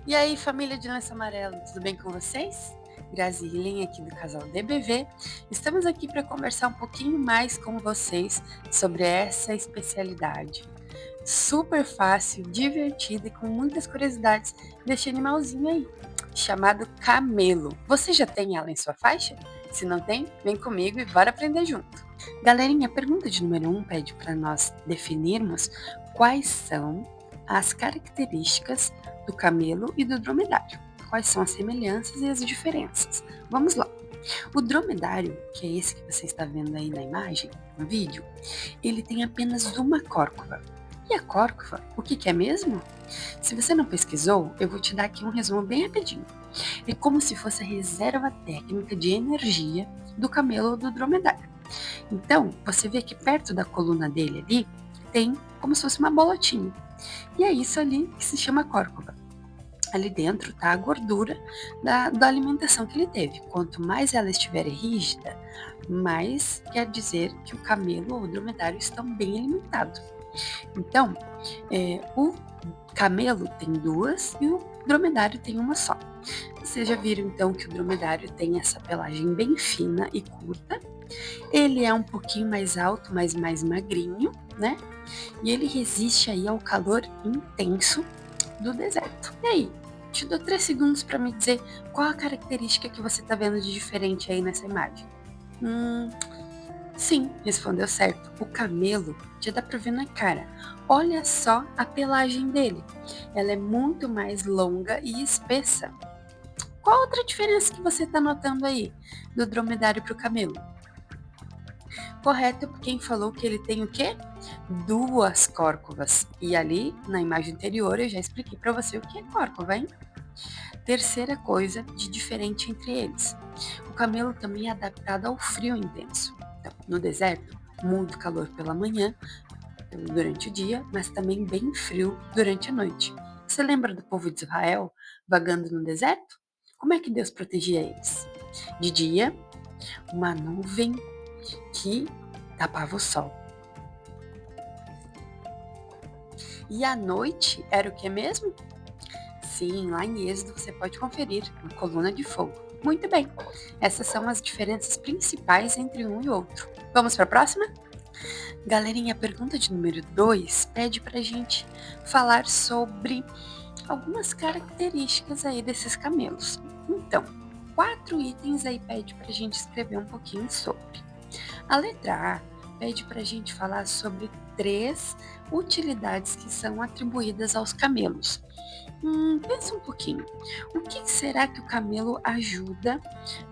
E aí, família de Lenço Amarelo, tudo bem com vocês? Grazi Hillen aqui do casal DBV. Estamos aqui para conversar um pouquinho mais com vocês sobre essa especialidade. Super fácil, divertida e com muitas curiosidades deste animalzinho aí, chamado camelo. Você já tem ela em sua faixa? Se não tem, vem comigo e bora aprender junto. Galerinha, a pergunta de número 1 pede para nós definirmos quais são as características do camelo e do dromedário. Quais são as semelhanças e as diferenças? Vamos lá. O dromedário, que é esse que você está vendo aí na imagem, no vídeo, ele tem apenas uma córcova. E a córcova, o que é mesmo? Se você não pesquisou, eu vou te dar aqui um resumo bem rapidinho. É como se fosse a reserva técnica de energia do camelo ou do dromedário. Então, você vê que perto da coluna dele ali tem como se fosse uma bolotinha. E é isso ali que se chama córcova. Ali dentro está a gordura da alimentação que ele teve. Quanto mais ela estiver rígida, mais quer dizer que o camelo ou o dromedário estão bem alimentados. Então, o camelo tem duas e o dromedário tem uma só. Vocês já viram então que o dromedário tem essa pelagem bem fina e curta. Ele é um pouquinho mais alto, mas mais magrinho, né? E ele resiste aí ao calor intenso do deserto. E aí, te dou 3 segundos para me dizer qual a característica que você está vendo de diferente aí nessa imagem. Sim, respondeu certo. O camelo já dá para ver na cara. Olha só a pelagem dele. Ela é muito mais longa e espessa. Qual outra diferença que você está notando aí do dromedário para o camelo? Correto, quem falou que ele tem o quê? Duas córcovas. E ali, na imagem anterior, eu já expliquei para você o que é córcova, hein? Terceira coisa de diferente entre eles. O camelo também é adaptado ao frio intenso. Então, no deserto, muito calor pela manhã, durante o dia, mas também bem frio durante a noite. Você lembra do povo de Israel vagando no deserto? Como é que Deus protegia eles? De dia, uma nuvem que tapava o sol. E à noite era o que mesmo? Sim, lá em Êxodo você pode conferir, uma coluna de fogo. Muito bem, essas são as diferenças principais entre um e outro. Vamos para a próxima? Galerinha, a pergunta de número 2 pede para a gente falar sobre algumas características aí desses camelos. Então, 4 itens aí pede para a gente escrever um pouquinho sobre. A letra A pede para a gente falar sobre 3 utilidades que são atribuídas aos camelos. Pensa um pouquinho. O que será que o camelo ajuda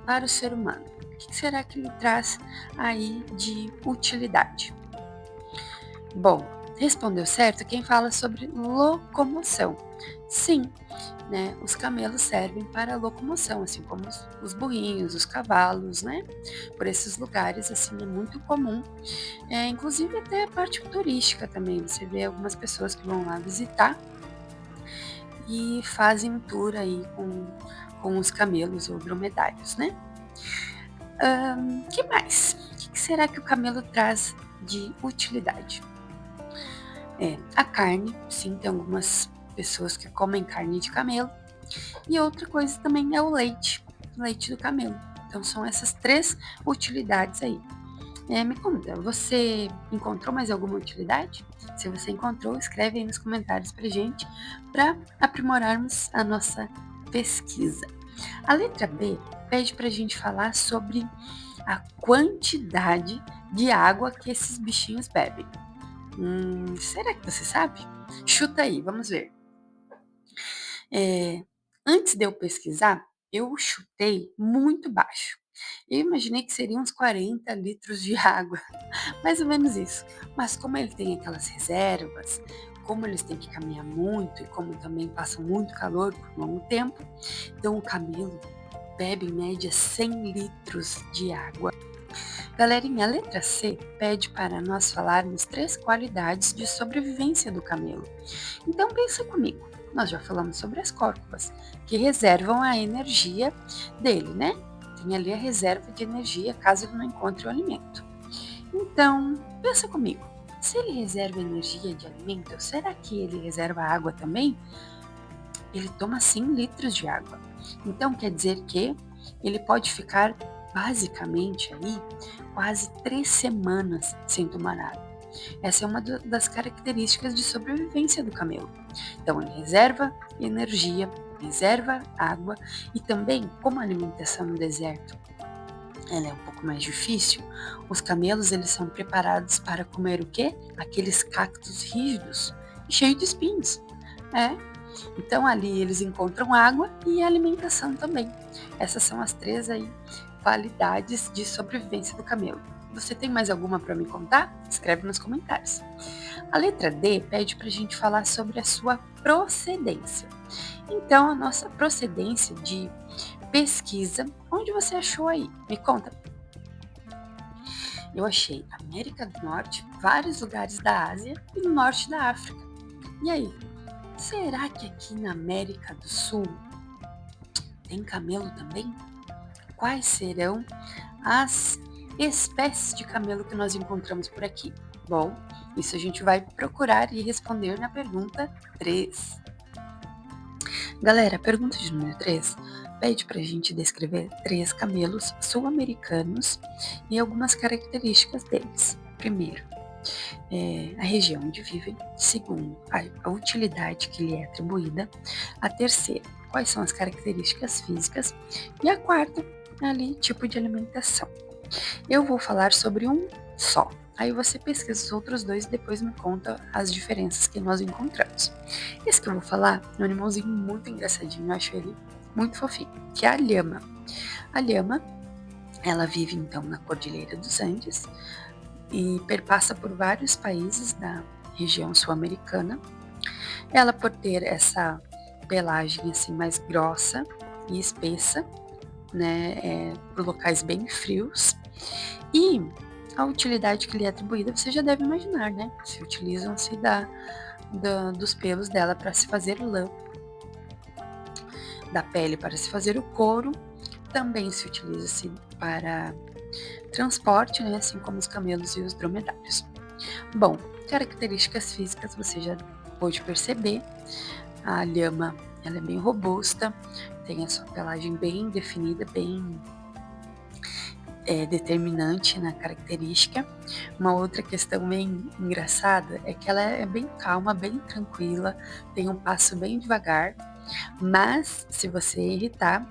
para o ser humano? O que será que ele traz aí de utilidade? Bom, respondeu certo quem fala sobre locomoção. Sim, né? Os camelos servem para locomoção, assim como os burrinhos, os cavalos, né? Por esses lugares, assim, é muito comum. Inclusive até a parte turística também. Você vê algumas pessoas que vão lá visitar e fazem um tour aí com os camelos ou dromedários, né? Que mais? O que será que o camelo traz de utilidade? A carne, sim, tem algumas pessoas que comem carne de camelo. E outra coisa também é o leite do camelo. Então são essas 3 utilidades aí. Me conta, você encontrou mais alguma utilidade? Se você encontrou, escreve aí nos comentários pra gente, para aprimorarmos a nossa pesquisa. A letra B pede pra gente falar sobre a quantidade de água que esses bichinhos bebem. Será que você sabe? Chuta aí, vamos ver. Antes de eu pesquisar, eu chutei muito baixo. Eu imaginei que seriam uns 40 litros de água, mais ou menos isso. Mas como ele tem aquelas reservas, como eles têm que caminhar muito e como também passam muito calor por um longo tempo, então o camelo bebe em média 100 litros de água. Galerinha, a letra C pede para nós falarmos 3 qualidades de sobrevivência do camelo. Então pensa comigo, nós já falamos sobre as córcovas, que reservam a energia dele, né? Tem ali a reserva de energia caso ele não encontre o alimento. Então, pensa comigo, se ele reserva energia de alimento, será que ele reserva água também? ele toma 100 litros de água. Então quer dizer que ele pode ficar basicamente aí quase 3 semanas sem tomar água. Essa é uma das características de sobrevivência do camelo. Então ele reserva energia, reserva água e também, como a alimentação no deserto ela é um pouco mais difícil, os camelos eles são preparados para comer o quê? Aqueles cactos rígidos e cheios de espinhos. É. Então ali eles encontram água e alimentação também. Essas são as 3 aí qualidades de sobrevivência do camelo. Você tem mais alguma para me contar? Escreve nos comentários. A letra D pede para a gente falar sobre a sua procedência. Então, a nossa procedência de pesquisa, onde você achou aí? Me conta. Eu achei América do Norte, vários lugares da Ásia e no norte da África. E aí, será que aqui na América do Sul tem camelo também? Quais serão as espécies de camelo que nós encontramos por aqui? Bom, isso a gente vai procurar e responder na pergunta 3. Galera, a pergunta de número 3 pede para a gente descrever 3 camelos sul-americanos e algumas características deles. Primeiro, a região onde vivem. Segundo, a utilidade que lhe é atribuída. A terceira, quais são as características físicas. E a quarta, ali, tipo de alimentação. Eu vou falar sobre um só. Aí você pesquisa os outros 2 e depois me conta as diferenças que nós encontramos. Esse que eu vou falar é um animalzinho muito engraçadinho, eu acho ele muito fofinho, que é a lhama. A lhama, ela vive então na Cordilheira dos Andes e perpassa por vários países da região sul-americana. Ela, por ter essa pelagem assim mais grossa e espessa, né, por locais bem frios, e a utilidade que lhe é atribuída, você já deve imaginar, né? Se utilizam-se dos pelos dela para se fazer lã, da pele para se fazer o couro, também se utiliza-se para transporte, né? Assim como os camelos e os dromedários. Bom, características físicas você já pôde perceber. A lhama, ela é bem robusta, tem a sua pelagem bem definida, bem determinante na característica. Uma outra questão bem engraçada é que ela é bem calma, bem tranquila, tem um passo bem devagar, mas se você irritar,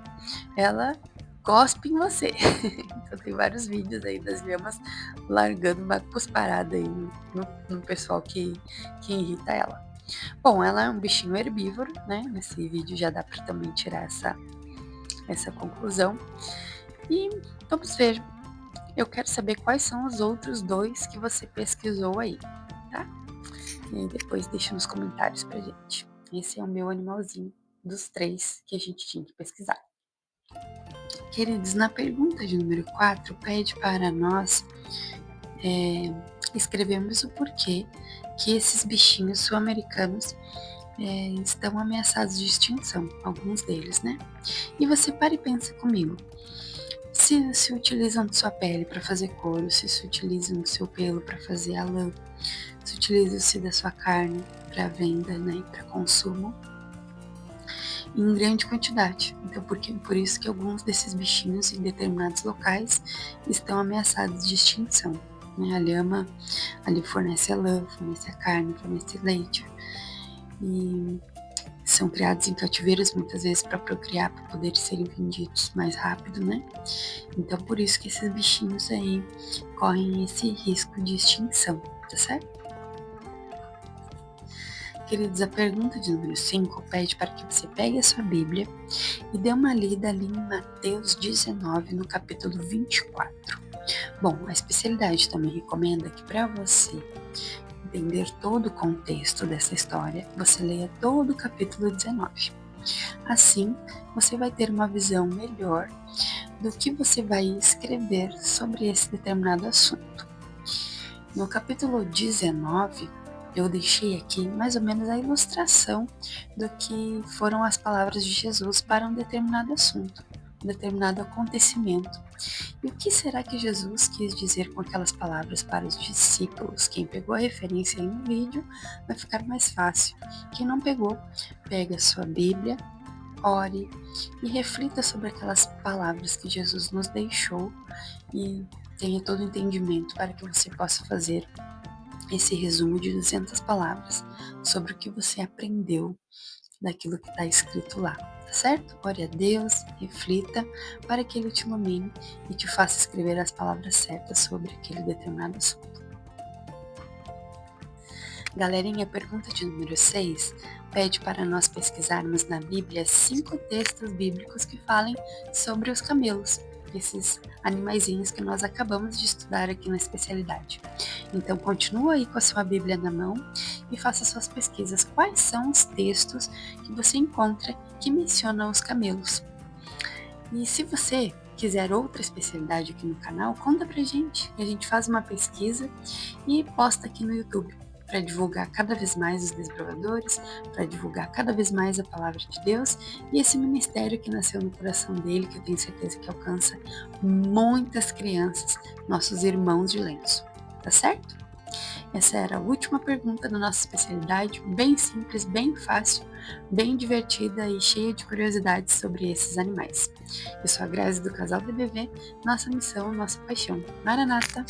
ela cospe em você. Então tem vários vídeos aí das lhamas largando uma cusparada aí no pessoal que irrita ela. Bom, ela é um bichinho herbívoro, né? Nesse vídeo já dá para também tirar essa conclusão. E vamos ver. Eu quero saber quais são os outros 2 que você pesquisou aí, tá? E aí depois deixa nos comentários pra gente. Esse é o meu animalzinho dos 3 que a gente tinha que pesquisar. Queridos, na pergunta de número 4, pede para nós escrevermos o porquê que esses bichinhos sul-americanos estão ameaçados de extinção, alguns deles, né? E você para e pensa comigo. Se utilizam de sua pele para fazer couro, se utilizam do seu pelo para fazer a lã, se utilizam-se da sua carne para venda, né, para consumo, em grande quantidade. Então, por isso que alguns desses bichinhos em determinados locais estão ameaçados de extinção. Né? A lhama ali fornece a lã, fornece a carne, fornece leite. E são criados em cativeiros muitas vezes para procriar, para poderem serem vendidos mais rápido, né? Então, por isso que esses bichinhos aí correm esse risco de extinção, tá certo? Queridos, a pergunta de número 5 pede para que você pegue a sua Bíblia e dê uma lida ali em Mateus 19, no capítulo 24. Bom, a especialidade também recomenda que para você entender todo o contexto dessa história, você leia todo o capítulo 19. Assim, você vai ter uma visão melhor do que você vai escrever sobre esse determinado assunto. No capítulo 19, eu deixei aqui mais ou menos a ilustração do que foram as palavras de Jesus para um determinado assunto. determinado acontecimento. E o que será que Jesus quis dizer com aquelas palavras para os discípulos? Quem pegou a referência aí no vídeo vai ficar mais fácil. Quem não pegou, pega a sua Bíblia, ore e reflita sobre aquelas palavras que Jesus nos deixou e tenha todo o entendimento para que você possa fazer esse resumo de 200 palavras sobre o que você aprendeu daquilo que está escrito lá, tá certo? Ore a Deus, reflita para que Ele te ilumine e te faça escrever as palavras certas sobre aquele determinado assunto. Galerinha, a pergunta de número 6 pede para nós pesquisarmos na Bíblia 5 textos bíblicos que falem sobre os camelos, esses animaizinhos que nós acabamos de estudar aqui na especialidade. Então, continua aí com a sua Bíblia na mão e faça suas pesquisas. Quais são os textos que você encontra que mencionam os camelos? E se você quiser outra especialidade aqui no canal, conta pra gente. A gente faz uma pesquisa e posta aqui no YouTube para divulgar cada vez mais os desbravadores, para divulgar cada vez mais a palavra de Deus e esse ministério que nasceu no coração dele, que eu tenho certeza que alcança muitas crianças, nossos irmãos de lenço. Tá certo? Essa era a última pergunta da nossa especialidade, bem simples, bem fácil, bem divertida e cheia de curiosidades sobre esses animais. Eu sou a Grazi do Casal DBV, nossa missão, nossa paixão. Maranata!